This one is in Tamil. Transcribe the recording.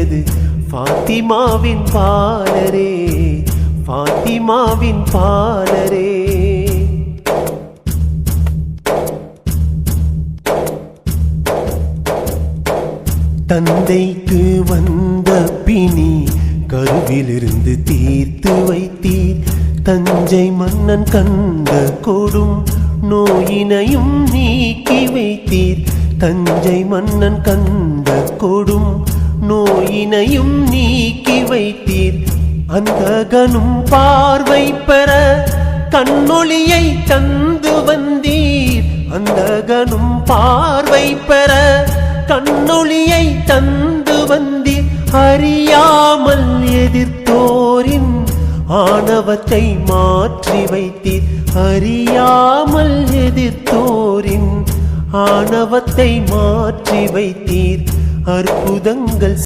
செய்தது ஃபாத்திமாவின் பாலரே, ஃபாத்திமாவின் பாலரே. தந்தைக்கு வந்த பிணி கருவிலிருந்து தீர்த்து வைத்தீர். தஞ்சை மன்னன் கண்ட கொடும் நோயினையும் நீக்கி வைத்தீர். தஞ்சை மன்னன் கண்ட கொடும் நோயினையும் நீக்கி வைத்தீர். அந்தகனும் பார்வை பெற கண்ணொளியை தந்து வந்தீர். அந்தகனும் பார்வை பெற கண்ணொளியை தந்து வந்தீர். அறியாமல் எதிர்த்தோரின் ஆணவத்தை மாற்றி வைத்தீர். அறியாமல் எதிர்த்தோரின் ஆணவத்தை மாற்றி வைத்தீர். அற்புதங்கள்